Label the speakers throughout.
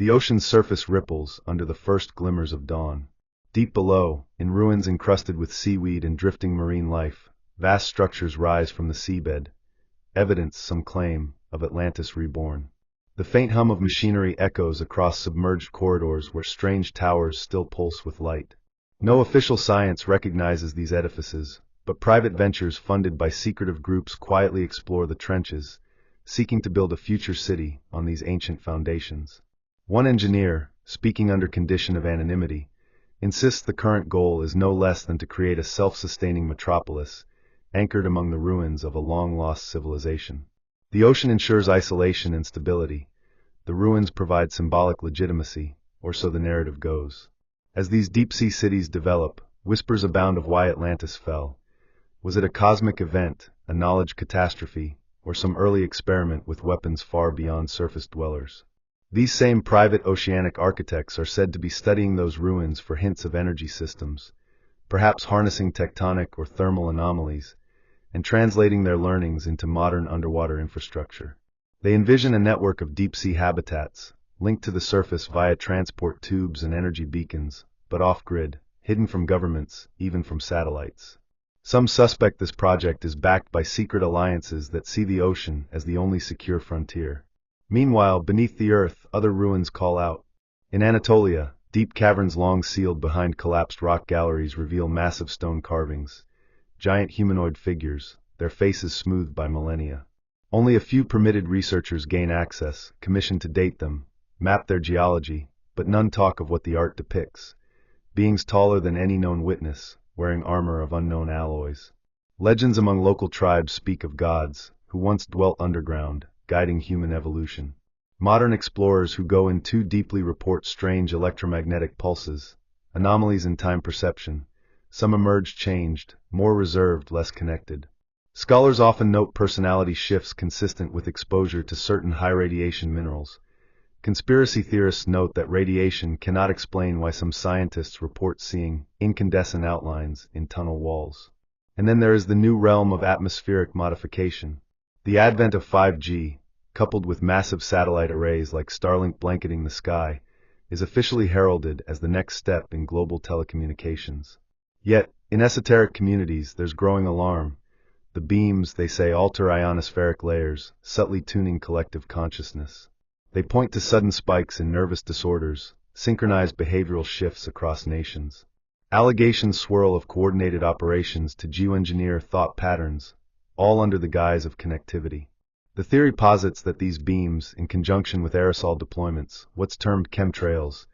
Speaker 1: The ocean's surface ripples under the first glimmers of dawn. Deep below, in ruins encrusted with seaweed and drifting marine life, vast structures rise from the seabed, evidence, some claim, of Atlantis reborn. The faint hum of machinery echoes across submerged corridors where strange towers still pulse with light. No official science recognizes these edifices, but private ventures funded by secretive groups quietly explore the trenches, seeking to build a future city on these ancient foundations. One engineer, speaking under condition of anonymity, insists the current goal is no less than to create a self-sustaining metropolis, anchored among the ruins of a long-lost civilization. The ocean ensures isolation and stability. The ruins provide symbolic legitimacy, or so the narrative goes. As these deep-sea cities develop, whispers abound of why Atlantis fell. Was it a cosmic event, a knowledge catastrophe, or some early experiment with weapons far beyond surface dwellers? These same private oceanic architects are said to be studying those ruins for hints of energy systems, perhaps harnessing tectonic or thermal anomalies, and translating their learnings into modern underwater infrastructure. They envision a network of deep-sea habitats, linked to the surface via transport tubes and energy beacons, but off-grid, hidden from governments, even from satellites. Some suspect this project is backed by secret alliances that see the ocean as the only secure frontier. Meanwhile, beneath the earth, other ruins call out. In Anatolia, deep caverns long sealed behind collapsed rock galleries reveal massive stone carvings, giant humanoid figures, their faces smoothed by millennia. Only a few permitted researchers gain access, commissioned to date them, map their geology, but none talk of what the art depicts. Beings taller than any known witness, wearing armor of unknown alloys. Legends among local tribes speak of gods, who once dwelt underground, guiding human evolution. Modern explorers who go in too deeply report strange electromagnetic pulses, anomalies in time perception. Some emerge changed, more reserved, less connected. Scholars often note personality shifts consistent with exposure to certain high-radiation minerals. Conspiracy theorists note that radiation cannot explain why some scientists report seeing incandescent outlines in tunnel walls. And then there is the new realm of atmospheric modification. The advent of 5G, coupled with massive satellite arrays like Starlink blanketing the sky, is officially heralded as the next step in global telecommunications. Yet, in esoteric communities, there's growing alarm. The beams, they say, alter ionospheric layers, subtly tuning collective consciousness. They point to sudden spikes in nervous disorders, synchronized behavioral shifts across nations. Allegations swirl of coordinated operations to geoengineer thought patterns, all under the guise of connectivity. The theory posits that these beams, in conjunction with aerosol deployments, what's termed chemtrails,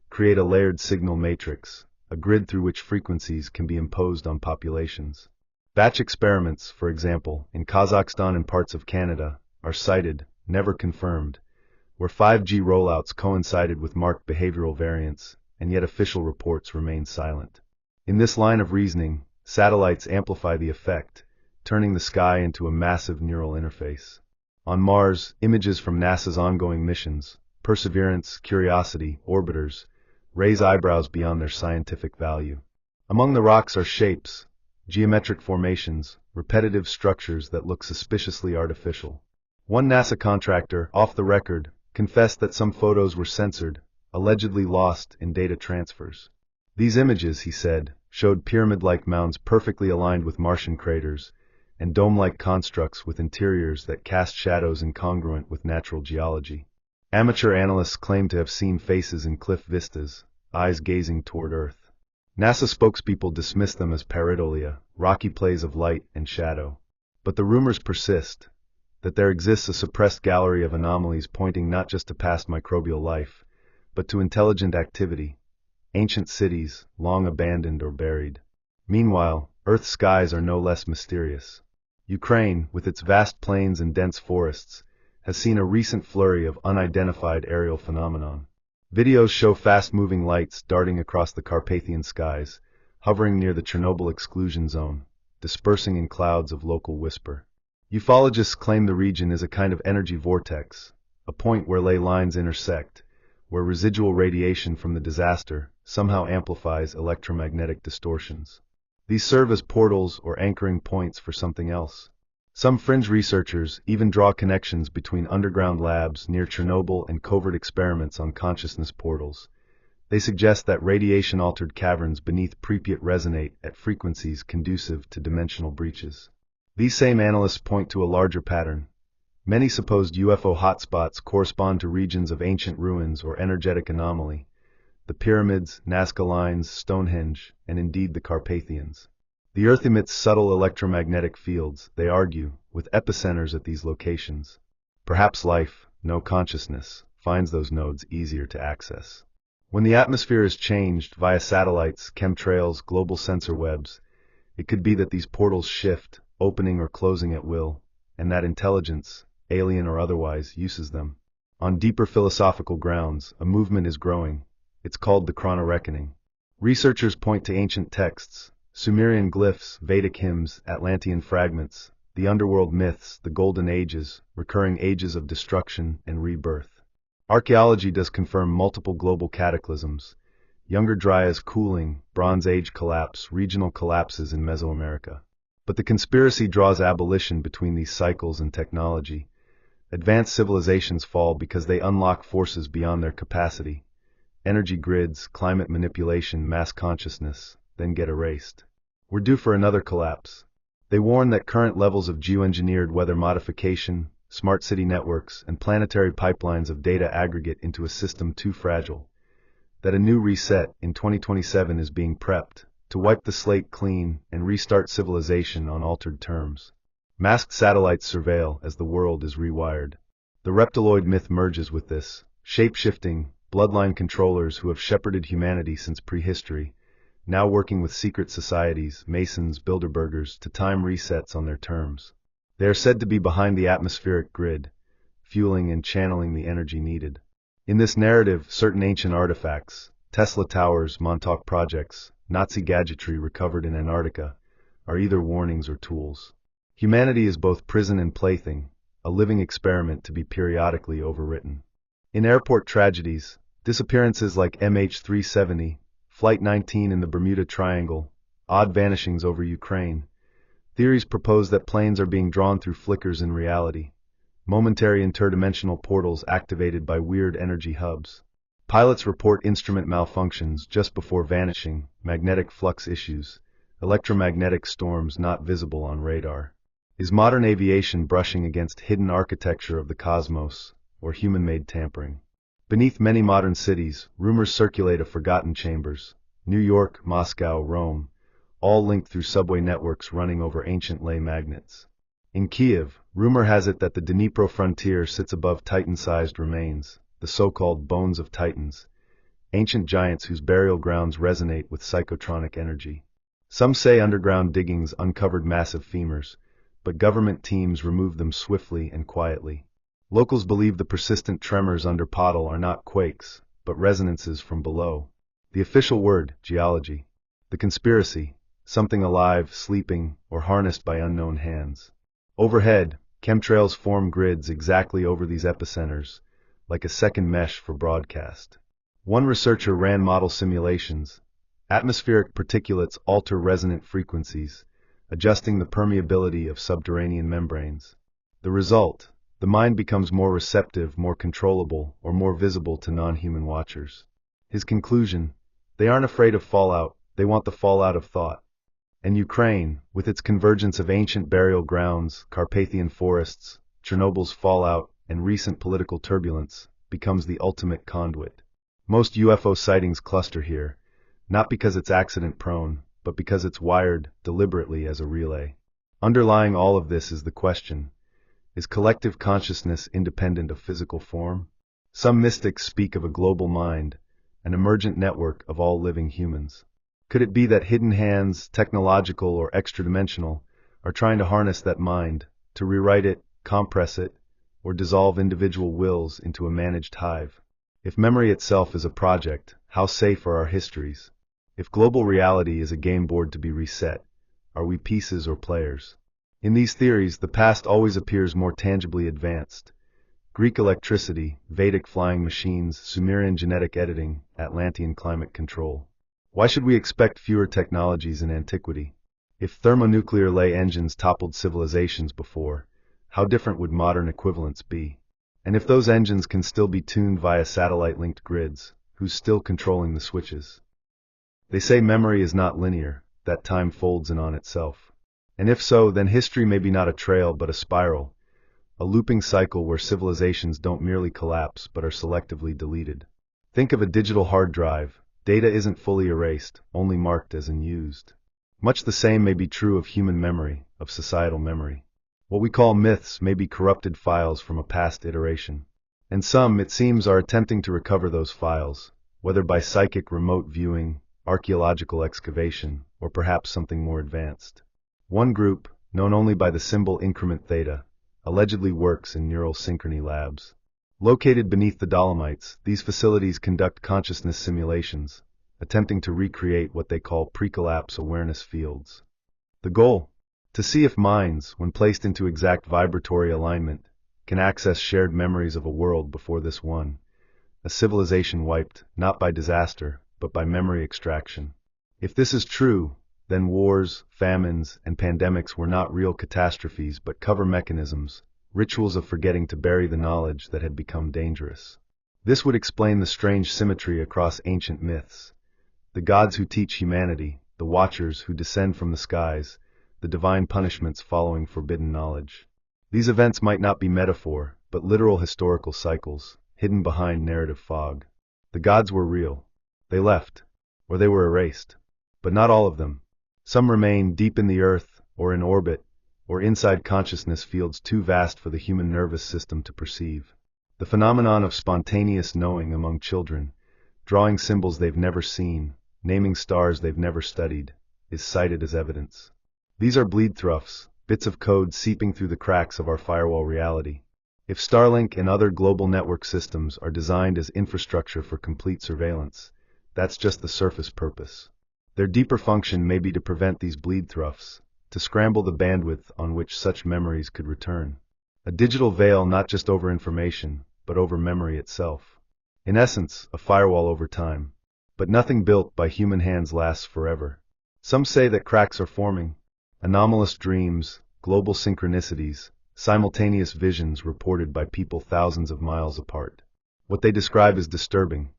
Speaker 1: create a layered signal matrix, a grid through which frequencies can be imposed on populations. Batch experiments, for example, in Kazakhstan and parts of Canada, are cited, never confirmed, where 5G rollouts coincided with marked behavioral variants, and yet official reports remain silent. In this line of reasoning, satellites amplify the effect, turning the sky into a massive neural interface. On Mars, images from NASA's ongoing missions, Perseverance, Curiosity, orbiters, raise eyebrows beyond their scientific value. Among the rocks are shapes, geometric formations, repetitive structures that look suspiciously artificial. One NASA contractor, off the record, confessed that some photos were censored, allegedly lost in data transfers. These images, he said, showed pyramid-like mounds perfectly aligned with Martian craters, and dome-like constructs with interiors that cast shadows incongruent with natural geology. Amateur analysts claim to have seen faces in cliff vistas, eyes gazing toward Earth. NASA spokespeople dismiss them as pareidolia, rocky plays of light and shadow. But the rumors persist, that there exists a suppressed gallery of anomalies pointing not just to past microbial life, but to intelligent activity, ancient cities, long abandoned or buried. Meanwhile, Earth's skies are no less mysterious. Ukraine, with its vast plains and dense forests, has seen a recent flurry of unidentified aerial phenomenon. Videos show fast-moving lights darting across the Carpathian skies, hovering near the Chernobyl exclusion zone, dispersing in clouds of local whisper. Ufologists claim the region is a kind of energy vortex, a point where ley lines intersect, where residual radiation from the disaster somehow amplifies electromagnetic distortions. These serve as portals or anchoring points for something else. Some fringe researchers even draw connections between underground labs near Chernobyl and covert experiments on consciousness portals. They suggest that radiation-altered caverns beneath Pripyat resonate at frequencies conducive to dimensional breaches. These same analysts point to a larger pattern. Many supposed UFO hotspots correspond to regions of ancient ruins or energetic anomaly: the pyramids, Nazca Lines, Stonehenge, and indeed the Carpathians. The Earth emits subtle electromagnetic fields, they argue, with epicenters at these locations. Perhaps life, no consciousness, finds those nodes easier to access. When the atmosphere is changed via satellites, chemtrails, global sensor webs, it could be that these portals shift, opening or closing at will, and that intelligence, alien or otherwise, uses them. On deeper philosophical grounds, a movement is growing. It's called the Chrono Reckoning. Researchers point to ancient texts, Sumerian glyphs, Vedic hymns, Atlantean fragments, the underworld myths, the Golden Ages, recurring ages of destruction and rebirth. Archaeology does confirm multiple global cataclysms: Younger Dryas cooling, Bronze Age collapse, regional collapses in Mesoamerica. But the conspiracy draws abolition between these cycles and technology. Advanced civilizations fall because they unlock forces beyond their capacity. Energy grids, climate manipulation, mass consciousness, then get erased. We're due for another collapse. They warn that current levels of geoengineered weather modification, smart city networks, and planetary pipelines of data aggregate into a system too fragile. That a new reset in 2027 is being prepped to wipe the slate clean and restart civilization on altered terms. Masked satellites surveil as the world is rewired. The reptiloid myth merges with this: shape-shifting, bloodline controllers who have shepherded humanity since prehistory, now working with secret societies, Masons, Bilderbergers, to time resets on their terms. They are said to be behind the atmospheric grid, fueling and channeling the energy needed. In this narrative, certain ancient artifacts, Tesla towers, Montauk projects, Nazi gadgetry recovered in Antarctica, are either warnings or tools. Humanity is both prison and plaything, a living experiment to be periodically overwritten. In airport tragedies, disappearances like MH370, Flight 19 in the Bermuda Triangle, odd vanishings over Ukraine, theories propose that planes are being drawn through flickers in reality, momentary interdimensional portals activated by weird energy hubs. Pilots report instrument malfunctions just before vanishing, magnetic flux issues, electromagnetic storms not visible on radar. Is modern aviation brushing against hidden architecture of the cosmos, or human-made tampering? Beneath many modern cities, rumors circulate of forgotten chambers: New York, Moscow, Rome, all linked through subway networks running over ancient ley magnets. In Kiev, rumor has it that the Dnipro frontier sits above Titan-sized remains, the so-called bones of Titans, ancient giants whose burial grounds resonate with psychotronic energy. Some say underground diggings uncovered massive femurs, but government teams removed them swiftly and quietly. Locals believe the persistent tremors under Podol are not quakes, but resonances from below. The official word, geology. The conspiracy, something alive, sleeping, or harnessed by unknown hands. Overhead, chemtrails form grids exactly over these epicenters, like a second mesh for broadcast. One researcher ran model simulations. Atmospheric particulates alter resonant frequencies, adjusting the permeability of subterranean membranes. The result: the mind becomes more receptive, more controllable, or more visible to non-human watchers. His conclusion: they aren't afraid of fallout, they want the fallout of thought. And Ukraine, with its convergence of ancient burial grounds, Carpathian forests, Chernobyl's fallout, and recent political turbulence, becomes the ultimate conduit. Most UFO sightings cluster here, not because it's accident-prone, but because it's wired deliberately as a relay. Underlying all of this is the question: is collective consciousness independent of physical form? Some mystics speak of a global mind, an emergent network of all living humans. Could it be that hidden hands, technological or extra-dimensional, are trying to harness that mind, to rewrite it, compress it, or dissolve individual wills into a managed hive? If memory itself is a project, how safe are our histories? If global reality is a game board to be reset, are we pieces or players? In these theories, the past always appears more tangibly advanced. Greek electricity, Vedic flying machines, Sumerian genetic editing, Atlantean climate control. Why should we expect fewer technologies in antiquity? If thermonuclear lay engines toppled civilizations before, how different would modern equivalents be? And if those engines can still be tuned via satellite-linked grids, who's still controlling the switches? They say memory is not linear, that time folds in on itself. And if so, then history may be not a trail but a spiral, a looping cycle where civilizations don't merely collapse but are selectively deleted. Think of a digital hard drive. Data isn't fully erased, only marked as unused. Much the same may be true of human memory, of societal memory. What we call myths may be corrupted files from a past iteration. And some, it seems, are attempting to recover those files, whether by psychic remote viewing, archaeological excavation, or perhaps something more advanced. One group, known only by the symbol increment theta, allegedly works in neural synchrony labs. Located beneath the Dolomites, these facilities conduct consciousness simulations, attempting to recreate what they call pre-collapse awareness fields. The goal? To see if minds, when placed into exact vibratory alignment, can access shared memories of a world before this one, a civilization wiped, not by disaster, but by memory extraction. If this is true, then wars, famines, and pandemics were not real catastrophes but cover mechanisms, rituals of forgetting to bury the knowledge that had become dangerous. This would explain the strange symmetry across ancient myths. The gods who teach humanity, the watchers who descend from the skies, the divine punishments following forbidden knowledge. These events might not be metaphor, but literal historical cycles, hidden behind narrative fog. The gods were real. They left, or they were erased. But not all of them. Some remain deep in the earth, or in orbit, or inside consciousness fields too vast for the human nervous system to perceive. The phenomenon of spontaneous knowing among children, drawing symbols they've never seen, naming stars they've never studied, is cited as evidence. These are bleed throughs, bits of code seeping through the cracks of our firewall reality. If Starlink and other global network systems are designed as infrastructure for complete surveillance, that's just the surface purpose. Their deeper function may be to prevent these bleed throughs, to scramble the bandwidth on which such memories could return. A digital veil not just over information, but over memory itself. In essence, a firewall over time. But nothing built by human hands lasts forever. Some say that cracks are forming. Anomalous dreams, global synchronicities, simultaneous visions reported by people thousands of miles apart. What they describe is disturbing.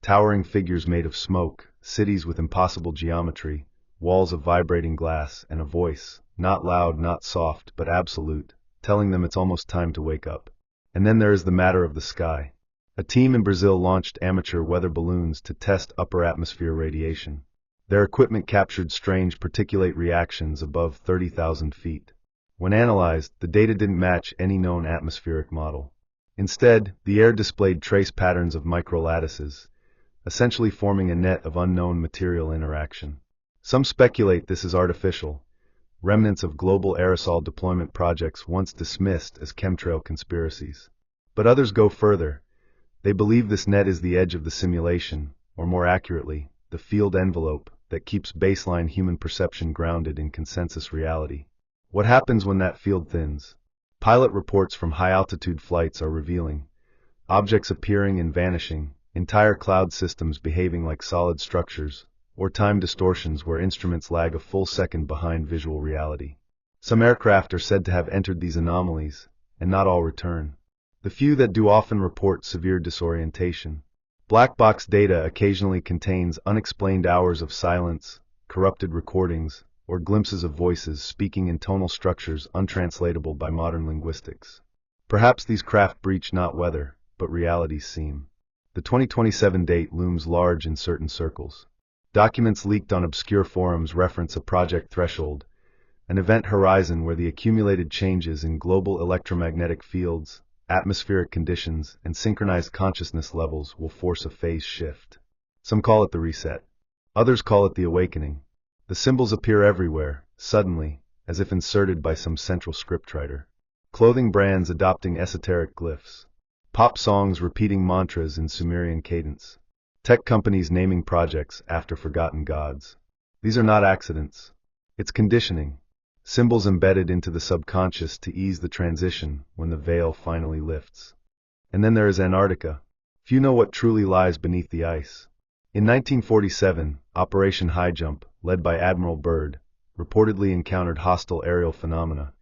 Speaker 1: Towering figures made of smoke, cities with impossible geometry, walls of vibrating glass, and a voice, not loud, not soft, but absolute, telling them it's almost time to wake up. And then there is the matter of the sky. A team in Brazil launched amateur weather balloons to test upper atmosphere radiation. Their equipment captured strange particulate reactions above 30,000 feet. When analyzed, the data didn't match any known atmospheric model. Instead, the air displayed trace patterns of microlattices, essentially forming a net of unknown material interaction. Some speculate this is artificial, remnants of global aerosol deployment projects once dismissed as chemtrail conspiracies. But others go further. They believe this net is the edge of the simulation, or more accurately, the field envelope that keeps baseline human perception grounded in consensus reality. What happens when that field thins? Pilot reports from high-altitude flights are revealing objects appearing and vanishing, entire cloud systems behaving like solid structures, or time distortions where instruments lag a full second behind visual reality. Some aircraft are said to have entered these anomalies, and not all return. The few that do often report severe disorientation. Black box data occasionally contains unexplained hours of silence, corrupted recordings, or glimpses of voices speaking in tonal structures untranslatable by modern linguistics. Perhaps these craft breach not weather, but reality's seam. The 2027 date looms large in certain circles. Documents leaked on obscure forums reference a project threshold, an event horizon where the accumulated changes in global electromagnetic fields, atmospheric conditions, and synchronized consciousness levels will force a phase shift. Some call it the reset. Others call it the awakening. The symbols appear everywhere, suddenly, as if inserted by some central scriptwriter. Clothing brands adopting esoteric glyphs. Pop songs repeating mantras in Sumerian cadence. Tech companies naming projects after forgotten gods. These are not accidents. It's conditioning. Symbols embedded into the subconscious to ease the transition when the veil finally lifts. And then there is Antarctica. Few know what truly lies beneath the ice. In 1947, Operation High Jump, led by Admiral Byrd, reportedly encountered hostile aerial phenomena,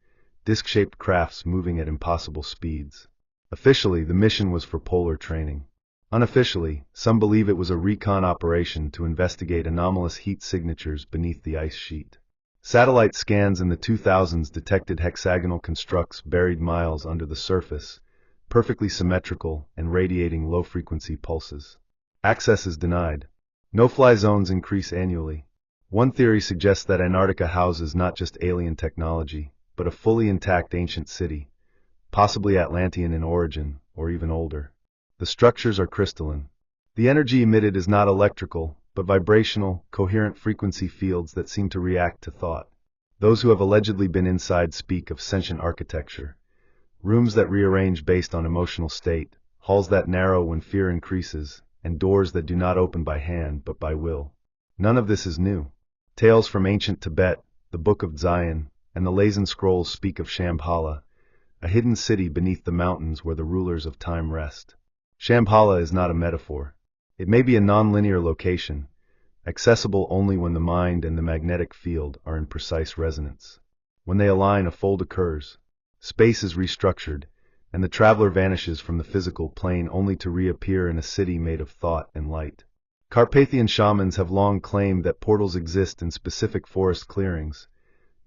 Speaker 1: disc-shaped crafts moving at impossible speeds. Officially, the mission was for polar training. Unofficially, some believe it was a recon operation to investigate anomalous heat signatures beneath the ice sheet. Satellite scans in the 2000s detected hexagonal constructs buried miles under the surface, perfectly symmetrical and radiating low-frequency pulses. Access is denied. No-fly zones increase annually. One theory suggests that Antarctica houses not just alien technology, but a fully intact ancient city, possibly Atlantean in origin, or even older. The structures are crystalline. The energy emitted is not electrical, but vibrational, coherent frequency fields that seem to react to thought. Those who have allegedly been inside speak of sentient architecture, rooms that rearrange based on emotional state, halls that narrow when fear increases, and doors that do not open by hand but by will. None of this is new. Tales from ancient Tibet, the Book of Zion, and the Lazen Scrolls speak of Shambhala, a hidden city beneath the mountains where the rulers of time rest. Shambhala is not a metaphor. It may be a non-linear location, accessible only when the mind and the magnetic field are in precise resonance. When they align, a fold occurs. Space is restructured, and the traveler vanishes from the physical plane only to reappear in a city made of thought and light. Carpathian shamans have long claimed that portals exist in specific forest clearings,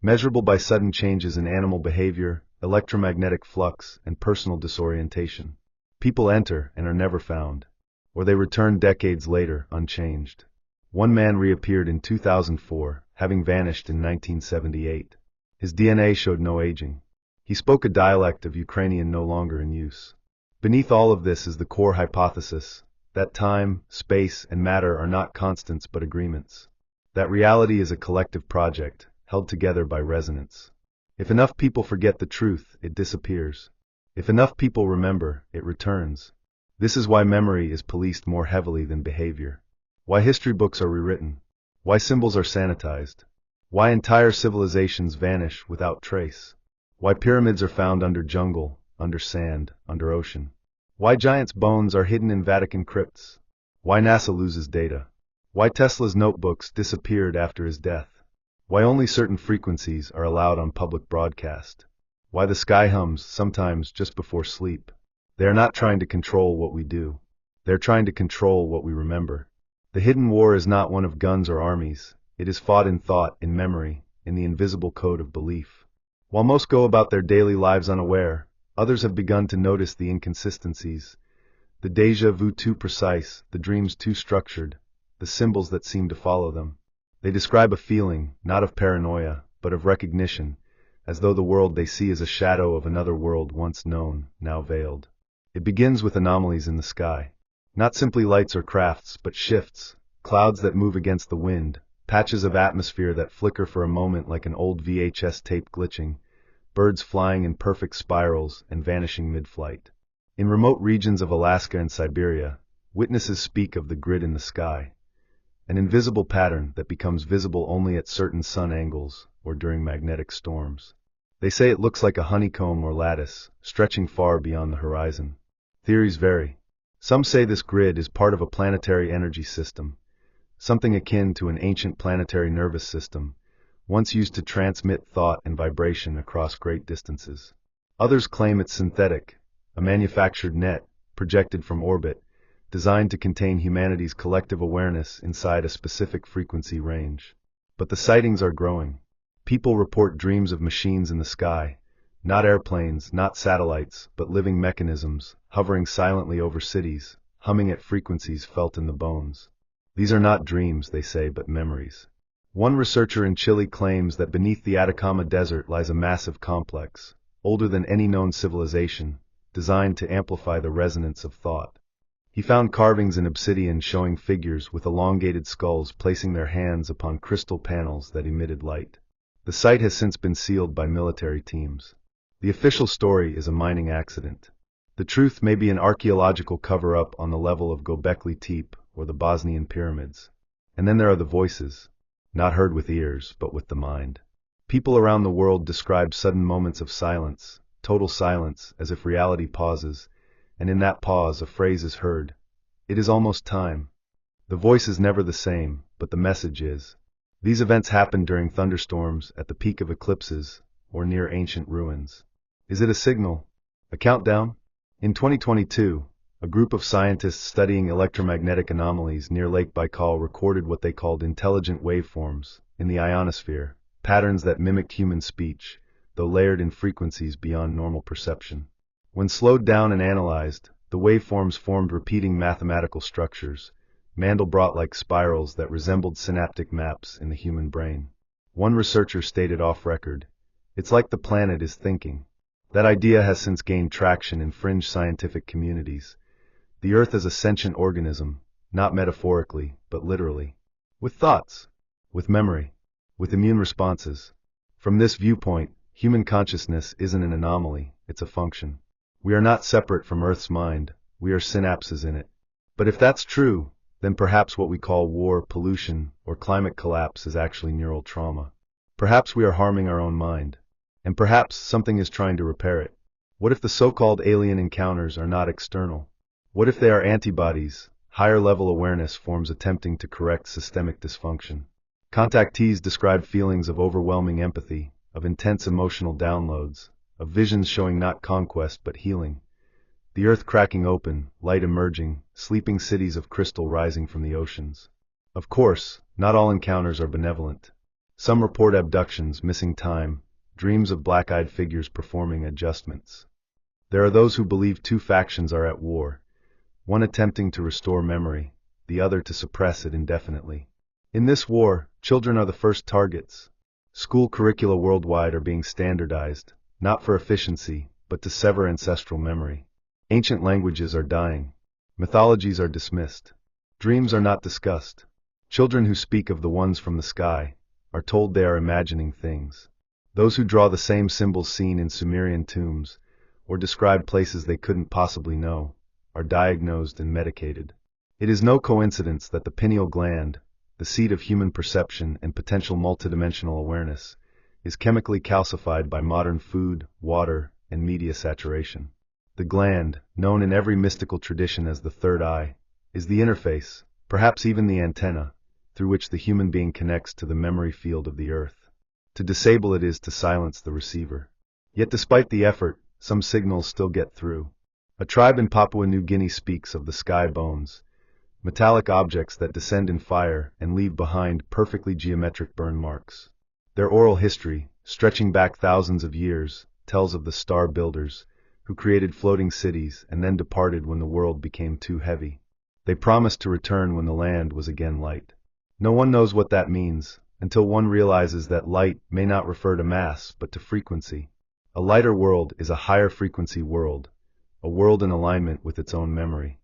Speaker 1: measurable by sudden changes in animal behavior, electromagnetic flux, and personal disorientation. People enter and are never found, or they return decades later unchanged. One man reappeared in 2004, having vanished in 1978. His DNA showed no aging. He spoke a dialect of Ukrainian no longer in use. Beneath all of this is the core hypothesis that time, space, and matter are not constants but agreements. That reality is a collective project, held together by resonance. If enough people forget the truth, it disappears. If enough people remember, it returns. This is why memory is policed more heavily than behavior. Why history books are rewritten. Why symbols are sanitized. Why entire civilizations vanish without trace. Why pyramids are found under jungle, under sand, under ocean. Why giants' bones are hidden in Vatican crypts. Why NASA loses data. Why Tesla's notebooks disappeared after his death. Why only certain frequencies are allowed on public broadcast. Why the sky hums, sometimes just before sleep. They are not trying to control what we do. They are trying to control what we remember. The hidden war is not one of guns or armies. It is fought in thought, in memory, in the invisible code of belief. While most go about their daily lives unaware, others have begun to notice the inconsistencies. The déjà vu too precise, the dreams too structured, the symbols that seem to follow them. They describe a feeling, not of paranoia, but of recognition, as though the world they see is a shadow of another world once known, now veiled. It begins with anomalies in the sky. Not simply lights or crafts, but shifts, clouds that move against the wind, patches of atmosphere that flicker for a moment like an old VHS tape glitching, birds flying in perfect spirals and vanishing mid-flight. In remote regions of Alaska and Siberia, witnesses speak of the grid in the sky, an invisible pattern that becomes visible only at certain sun angles or during magnetic storms. They say it looks like a honeycomb or lattice, stretching far beyond the horizon. Theories vary. Some say this grid is part of a planetary energy system, something akin to an ancient planetary nervous system, once used to transmit thought and vibration across great distances. Others claim it's synthetic, a manufactured net, projected from orbit, designed to contain humanity's collective awareness inside a specific frequency range. But the sightings are growing. People report dreams of machines in the sky, not airplanes, not satellites, but living mechanisms, hovering silently over cities, humming at frequencies felt in the bones. These are not dreams, they say, but memories. One researcher in Chile claims that beneath the Atacama Desert lies a massive complex, older than any known civilization, designed to amplify the resonance of thought. He found carvings in obsidian showing figures with elongated skulls placing their hands upon crystal panels that emitted light. The site has since been sealed by military teams. The official story is a mining accident. The truth may be an archaeological cover-up on the level of Göbekli Tepe or the Bosnian pyramids. And then there are the voices, not heard with ears, but with the mind. People around the world describe sudden moments of silence, total silence, as if reality pauses, and in that pause a phrase is heard. It is almost time. The voice is never the same, but the message is. These events happen during thunderstorms, at the peak of eclipses, or near ancient ruins. Is it a signal? A countdown? In 2022, a group of scientists studying electromagnetic anomalies near Lake Baikal recorded what they called intelligent waveforms in the ionosphere, patterns that mimicked human speech, though layered in frequencies beyond normal perception. When slowed down and analyzed, the waveforms formed repeating mathematical structures, Mandelbrot-like spirals that resembled synaptic maps in the human brain. One researcher stated off-record, "It's like the planet is thinking." That idea has since gained traction in fringe scientific communities. The Earth is a sentient organism, not metaphorically, but literally. With thoughts, with memory, with immune responses. From this viewpoint, human consciousness isn't an anomaly, it's a function. We are not separate from Earth's mind, we are synapses in it. But if that's true, then perhaps what we call war, pollution, or climate collapse is actually neural trauma. Perhaps we are harming our own mind. And perhaps something is trying to repair it. What if the so-called alien encounters are not external? What if they are antibodies, higher-level awareness forms attempting to correct systemic dysfunction? Contactees describe feelings of overwhelming empathy, of intense emotional downloads, of visions showing not conquest but healing. The earth cracking open, light emerging, sleeping cities of crystal rising from the oceans. Of course, not all encounters are benevolent. Some report abductions, missing time, dreams of black-eyed figures performing adjustments. There are those who believe two factions are at war, one attempting to restore memory, the other to suppress it indefinitely. In this war, children are the first targets. School curricula worldwide are being standardized, not for efficiency, but to sever ancestral memory. Ancient languages are dying. Mythologies are dismissed. Dreams are not discussed. Children who speak of the ones from the sky are told they are imagining things. Those who draw the same symbols seen in Sumerian tombs, or describe places they couldn't possibly know, are diagnosed and medicated. It is no coincidence that the pineal gland, the seat of human perception and potential multidimensional awareness, is chemically calcified by modern food, water, and media saturation. The gland, known in every mystical tradition as the third eye, is the interface, perhaps even the antenna, through which the human being connects to the memory field of the earth. To disable it is to silence the receiver. Yet despite the effort, some signals still get through. A tribe in Papua New Guinea speaks of the sky bones, metallic objects that descend in fire and leave behind perfectly geometric burn marks. Their oral history, stretching back thousands of years, tells of the star builders, who created floating cities and then departed when the world became too heavy. They promised to return when the land was again light. No one knows what that means, until one realizes that light may not refer to mass but to frequency. A lighter world is a higher frequency world, a world in alignment with its own memory.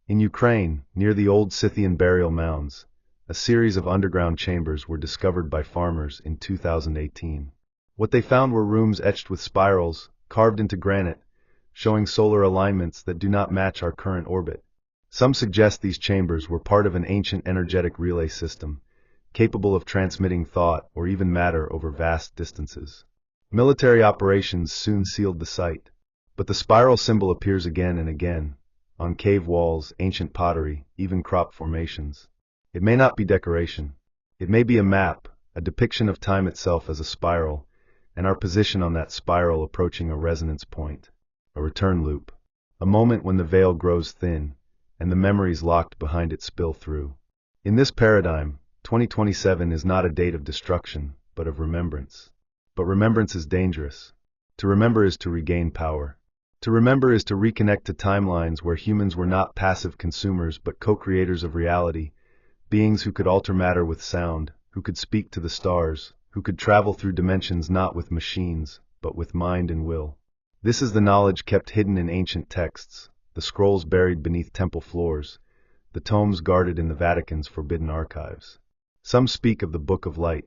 Speaker 1: In Ukraine, near the old Scythian burial mounds, a series of underground chambers were discovered by farmers in 2018. What they found were rooms etched with spirals, carved into granite, showing solar alignments that do not match our current orbit. Some suggest these chambers were part of an ancient energetic relay system, capable of transmitting thought or even matter over vast distances. Military operations soon sealed the site, but the spiral symbol appears again and again, on cave walls, ancient pottery, even crop formations. It may not be decoration. It may be a map, a depiction of time itself as a spiral, and our position on that spiral approaching a resonance point, a return loop, a moment when the veil grows thin, and the memories locked behind it spill through. In this paradigm, 2027 is not a date of destruction, but of remembrance. But remembrance is dangerous. To remember is to regain power. To remember is to reconnect to timelines where humans were not passive consumers but co-creators of reality, beings who could alter matter with sound, who could speak to the stars, who could travel through dimensions not with machines, but with mind and will. This is the knowledge kept hidden in ancient texts, the scrolls buried beneath temple floors, the tomes guarded in the Vatican's forbidden archives. Some speak of the Book of Light,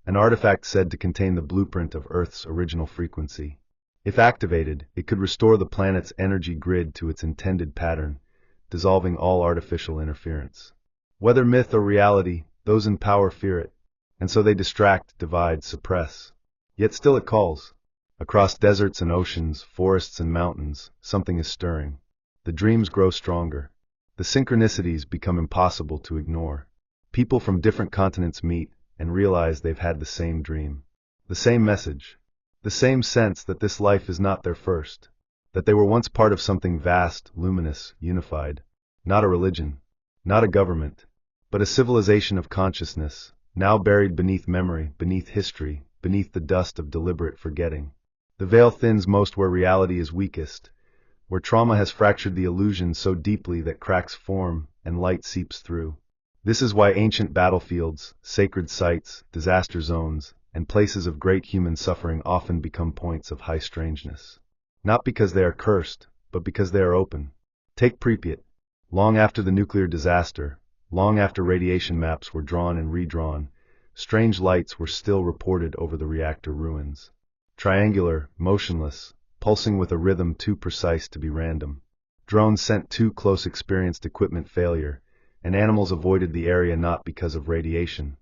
Speaker 1: an artifact said to contain the blueprint of Earth's original frequency. If activated, it could restore the planet's energy grid to its intended pattern, dissolving all artificial interference. Whether myth or reality, those in power fear it, and so they distract, divide, suppress. Yet still it calls. Across deserts and oceans, forests and mountains, something is stirring. The dreams grow stronger. The synchronicities become impossible to ignore. People from different continents meet, and realize they've had the same dream. The same message. The same sense that this life is not their first. That they were once part of something vast, luminous, unified. Not a religion. Not a government. But a civilization of consciousness, now buried beneath memory, beneath history, beneath the dust of deliberate forgetting. The veil thins most where reality is weakest, where trauma has fractured the illusion so deeply that cracks form and light seeps through. This is why ancient battlefields, sacred sites, disaster zones, and places of great human suffering often become points of high strangeness. Not because they are cursed, but because they are open. Take Pripyat. Long after the nuclear disaster, long after radiation maps were drawn and redrawn, strange lights were still reported over the reactor ruins. Triangular, motionless, pulsing with a rhythm too precise to be random. Drones sent too close, experienced equipment failure, and animals avoided the area not because of radiation.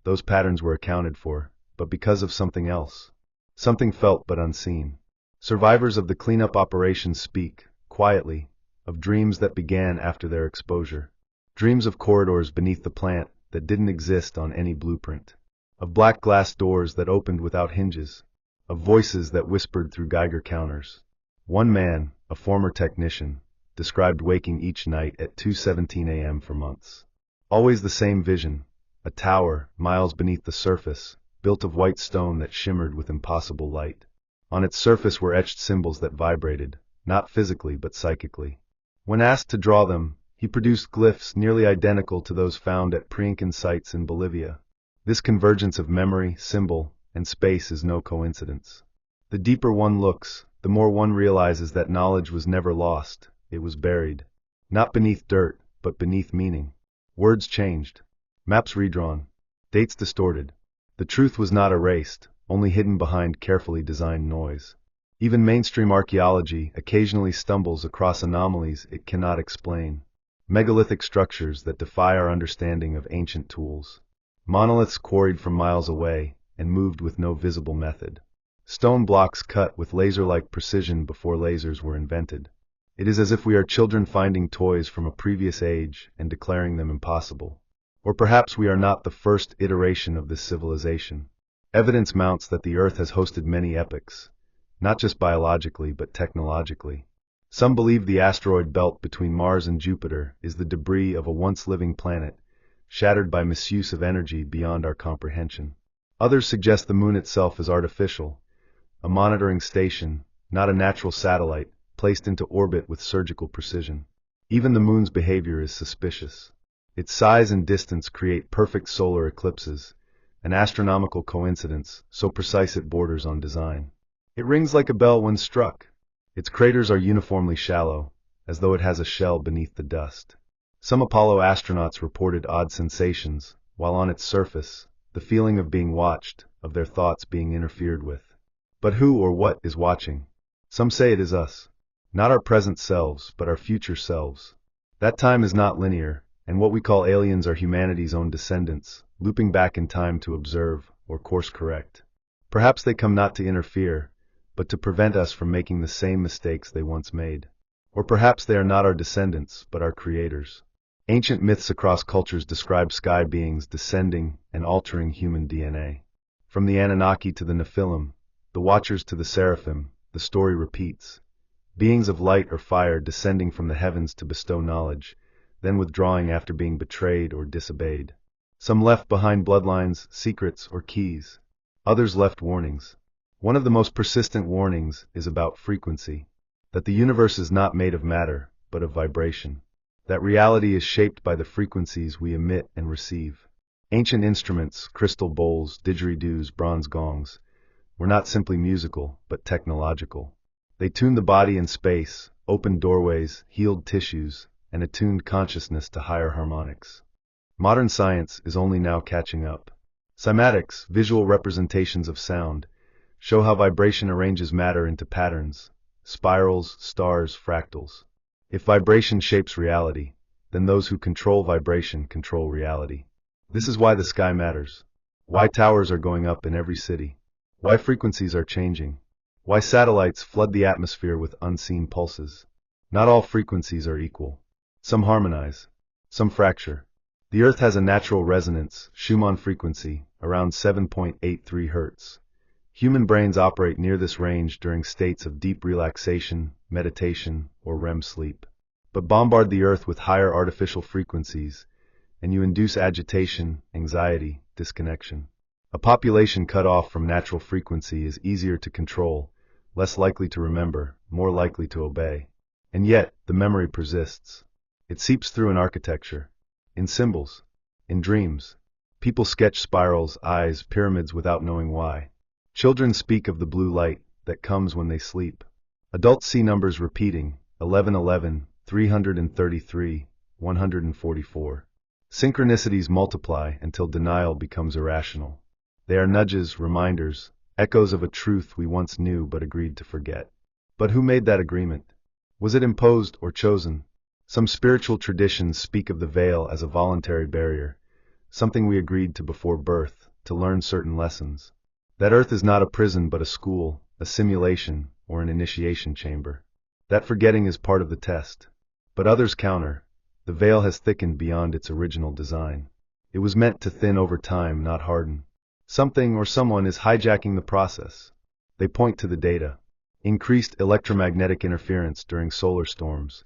Speaker 1: Those patterns were accounted for, but because of something else. Something felt but unseen. Survivors of the cleanup operations speak, quietly, of dreams that began after their exposure. Dreams of corridors beneath the plant that didn't exist on any blueprint. Of black glass doors that opened without hinges. Of voices that whispered through Geiger counters. One man, a former technician, described waking each night at 2:17 a.m. for months. Always the same vision, a tower, miles beneath the surface, built of white stone that shimmered with impossible light. On its surface were etched symbols that vibrated, not physically but psychically. When asked to draw them, he produced glyphs nearly identical to those found at pre-Incan sites in Bolivia. This convergence of memory, symbol, and space is no coincidence. The deeper one looks, the more one realizes that knowledge was never lost, it was buried. Not beneath dirt, but beneath meaning. Words changed. Maps redrawn. Dates distorted. The truth was not erased, only hidden behind carefully designed noise. Even mainstream archaeology occasionally stumbles across anomalies it cannot explain. Megalithic structures that defy our understanding of ancient tools. Monoliths quarried from miles away and moved with no visible method. Stone blocks cut with laser-like precision before lasers were invented. It is as if we are children finding toys from a previous age and declaring them impossible. Or perhaps we are not the first iteration of this civilization. Evidence mounts that the Earth has hosted many epochs, not just biologically but technologically. Some believe the asteroid belt between Mars and Jupiter is the debris of a once-living planet, shattered by misuse of energy beyond our comprehension. Others suggest the moon itself is artificial, a monitoring station, not a natural satellite, placed into orbit with surgical precision. Even the moon's behavior is suspicious. Its size and distance create perfect solar eclipses, an astronomical coincidence so precise it borders on design. It rings like a bell when struck. Its craters are uniformly shallow, as though it has a shell beneath the dust. Some Apollo astronauts reported odd sensations, while on its surface, the feeling of being watched, of their thoughts being interfered with. But who or what is watching? Some say it is us. Not our present selves, but our future selves. That time is not linear, and what we call aliens are humanity's own descendants, looping back in time to observe or course correct. Perhaps they come not to interfere, but to prevent us from making the same mistakes they once made. Or perhaps they are not our descendants, but our creators. Ancient myths across cultures describe sky beings descending and altering human DNA. From the Anunnaki to the Nephilim, the Watchers to the Seraphim, the story repeats. Beings of light or fire descending from the heavens to bestow knowledge, then withdrawing after being betrayed or disobeyed. Some left behind bloodlines, secrets, or keys. Others left warnings. One of the most persistent warnings is about frequency. That the universe is not made of matter, but of vibration. That reality is shaped by the frequencies we emit and receive. Ancient instruments, crystal bowls, didgeridoos, bronze gongs, were not simply musical, but technological. They tuned the body and space, opened doorways, healed tissues, and attuned consciousness to higher harmonics. Modern science is only now catching up. Cymatics, visual representations of sound, show how vibration arranges matter into patterns, spirals, stars, fractals. If vibration shapes reality, then those who control vibration control reality. This is why the sky matters. Why towers are going up in every city. Why frequencies are changing. Why satellites flood the atmosphere with unseen pulses. Not all frequencies are equal. Some harmonize. Some fracture. The Earth has a natural resonance, Schumann frequency, around 7.83 Hz. Human brains operate near this range during states of deep relaxation, meditation, or REM sleep. But bombard the Earth with higher artificial frequencies, and you induce agitation, anxiety, disconnection. A population cut off from natural frequency is easier to control, less likely to remember, more likely to obey. And yet, the memory persists. It seeps through in architecture, in symbols, in dreams. People sketch spirals, eyes, pyramids without knowing why. Children speak of the blue light that comes when they sleep. Adults see numbers repeating, 1111, 333, 144. Synchronicities multiply until denial becomes irrational. They are nudges, reminders, echoes of a truth we once knew but agreed to forget. But who made that agreement? Was it imposed or chosen? Some spiritual traditions speak of the veil as a voluntary barrier, something we agreed to before birth, to learn certain lessons. That Earth is not a prison but a school, a simulation, or an initiation chamber. That forgetting is part of the test. But others counter. The veil has thickened beyond its original design. It was meant to thin over time, not harden. Something or someone is hijacking the process. They point to the data. Increased electromagnetic interference during solar storms,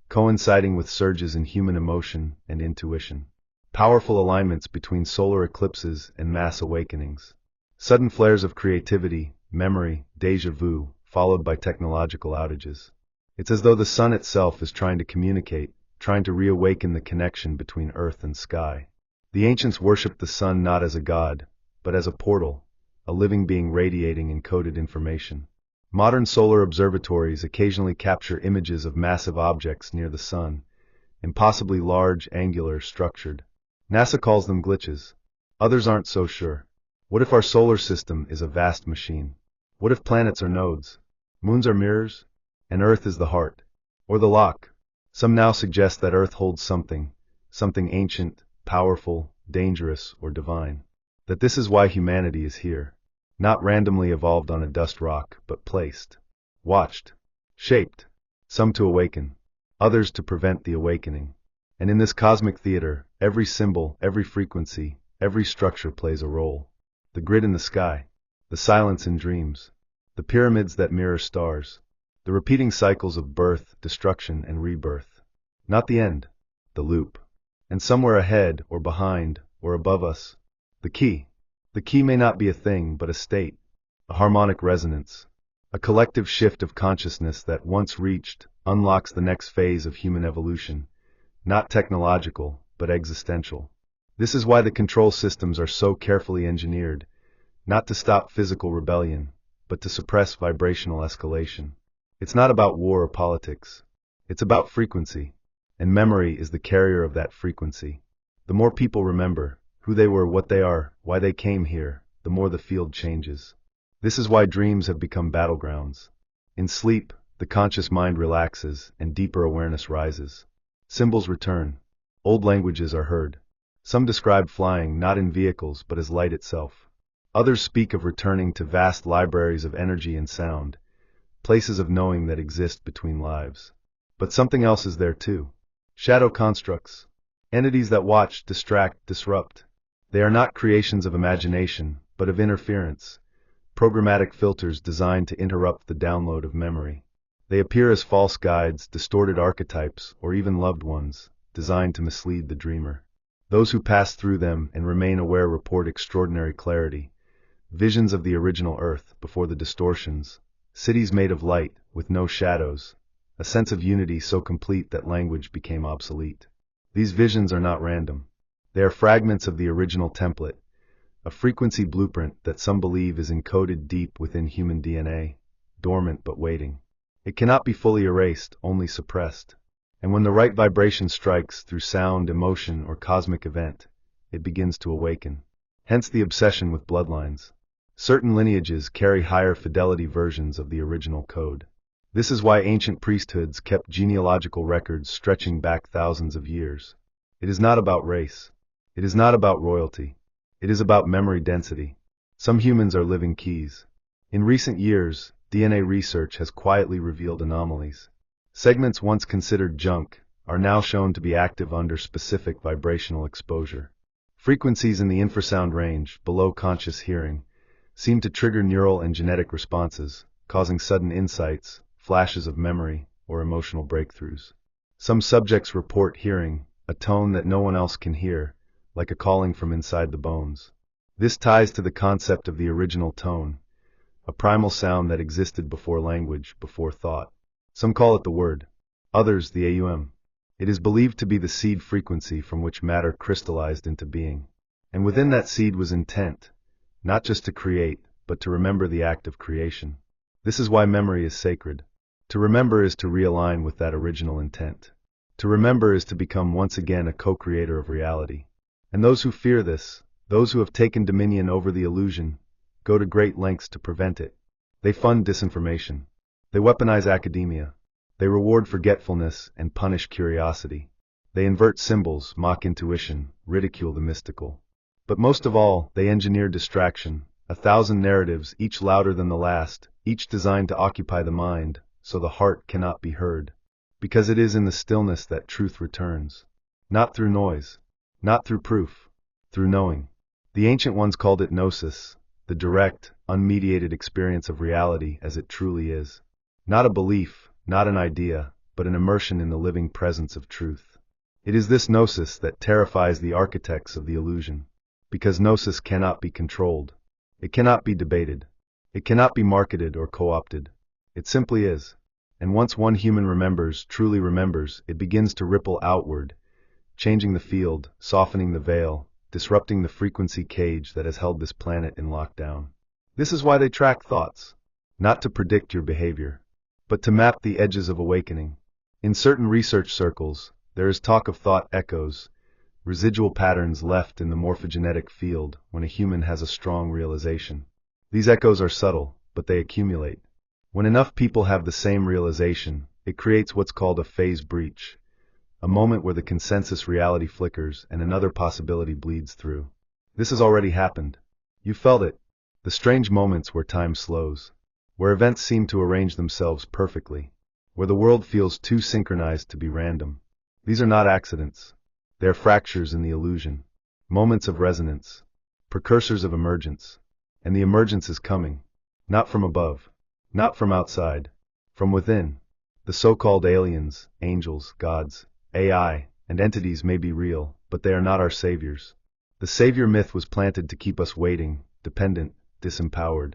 Speaker 1: coinciding with surges in human emotion and intuition. Powerful alignments between solar eclipses and mass awakenings. Sudden flares of creativity, memory, déjà vu, followed by technological outages. It's as though the sun itself is trying to communicate, trying to reawaken the connection between earth and sky. The ancients worshipped the sun not as a god, but as a portal, a living being radiating encoded information. Modern solar observatories occasionally capture images of massive objects near the sun, impossibly large, angular, structured. NASA calls them glitches. Others aren't so sure. What if our solar system is a vast machine? What if planets are nodes, moons are mirrors, and Earth is the heart, or the lock? Some now suggest that Earth holds something ancient, powerful, dangerous, or divine. That this is why humanity is here. Not randomly evolved on a dust rock, but placed, watched, shaped, some to awaken, others to prevent the awakening. And in this cosmic theater, every symbol, every frequency, every structure plays a role. The grid in the sky, the silence in dreams, the pyramids that mirror stars, the repeating cycles of birth, destruction, and rebirth. Not the end, the loop. And somewhere ahead, or behind, or above us, the key. The key may not be a thing, but a state, a harmonic resonance, a collective shift of consciousness that, once reached, unlocks the next phase of human evolution, not technological, but existential. This is why the control systems are so carefully engineered, not to stop physical rebellion, but to suppress vibrational escalation. It's not about war or politics. It's about frequency, and memory is the carrier of that frequency. The more people remember who they were, what they are, why they came here, the more the field changes. This is why dreams have become battlegrounds. In sleep, the conscious mind relaxes and deeper awareness rises. Symbols return. Old languages are heard. Some describe flying not in vehicles but as light itself. Others speak of returning to vast libraries of energy and sound, places of knowing that exist between lives. But something else is there too. Shadow constructs. Entities that watch, distract, disrupt. They are not creations of imagination, but of interference. Programmatic filters designed to interrupt the download of memory. They appear as false guides, distorted archetypes, or even loved ones, designed to mislead the dreamer. Those who pass through them and remain aware report extraordinary clarity. Visions of the original Earth before the distortions. Cities made of light, with no shadows. A sense of unity so complete that language became obsolete. These visions are not random. They are fragments of the original template, a frequency blueprint that some believe is encoded deep within human DNA, dormant but waiting. It cannot be fully erased, only suppressed. And when the right vibration strikes through sound, emotion, or cosmic event, it begins to awaken. Hence the obsession with bloodlines. Certain lineages carry higher fidelity versions of the original code. This is why ancient priesthoods kept genealogical records stretching back thousands of years. It is not about race. It is not about royalty. It is about memory density. Some humans are living keys. In recent years, DNA research has quietly revealed anomalies. Segments once considered junk are now shown to be active under specific vibrational exposure. Frequencies in the infrasound range, below conscious hearing, seem to trigger neural and genetic responses, causing sudden insights, flashes of memory, or emotional breakthroughs. Some subjects report hearing a tone that no one else can hear, like a calling from inside the bones. This ties to the concept of the original tone, a primal sound that existed before language, before thought. Some call it the word, others the AUM. It is believed to be the seed frequency from which matter crystallized into being. And within that seed was intent, not just to create, but to remember the act of creation. This is why memory is sacred. To remember is to realign with that original intent. To remember is to become once again a co-creator of reality. And those who fear this, those who have taken dominion over the illusion, go to great lengths to prevent it. They fund disinformation. They weaponize academia. They reward forgetfulness and punish curiosity. They invert symbols, mock intuition, ridicule the mystical. But most of all, they engineer distraction, 1,000 narratives, each louder than the last, each designed to occupy the mind, so the heart cannot be heard. Because it is in the stillness that truth returns. Not through noise, not through proof, through knowing. The ancient ones called it gnosis, the direct, unmediated experience of reality as it truly is. Not a belief, not an idea, but an immersion in the living presence of truth. It is this gnosis that terrifies the architects of the illusion. Because gnosis cannot be controlled. It cannot be debated. It cannot be marketed or co-opted. It simply is. And once one human remembers, truly remembers, it begins to ripple outward, changing the field, softening the veil, disrupting the frequency cage that has held this planet in lockdown. This is why they track thoughts. Not to predict your behavior, but to map the edges of awakening. In certain research circles, there is talk of thought echoes, residual patterns left in the morphogenetic field when a human has a strong realization. These echoes are subtle, but they accumulate. When enough people have the same realization, it creates what's called a phase breach, a moment where the consensus reality flickers and another possibility bleeds through. This has already happened. You felt it. The strange moments where time slows, where events seem to arrange themselves perfectly, where the world feels too synchronized to be random. These are not accidents. They are fractures in the illusion, moments of resonance, precursors of emergence. And the emergence is coming, not from above, not from outside, from within. The so-called aliens, angels, gods, AI, and entities may be real, but they are not our saviors. The savior myth was planted to keep us waiting, dependent, disempowered.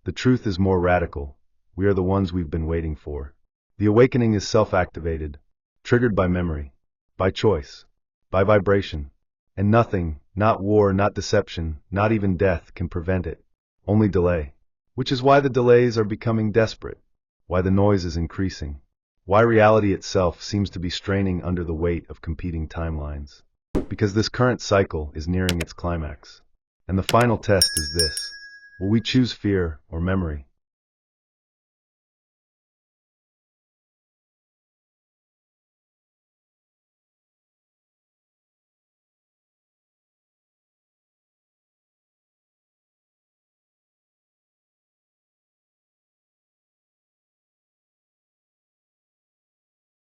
Speaker 1: The truth is more radical. We are the ones we've been waiting for. The awakening is self-activated, triggered by memory, by choice, by vibration. And nothing, not war, not deception, not even death, can prevent it. Only delay. Which is why the delays are becoming desperate, why the noise is increasing, why reality itself seems to be straining under the weight of competing timelines. Because this current cycle is nearing its climax. And the final test is this: will we choose fear or memory?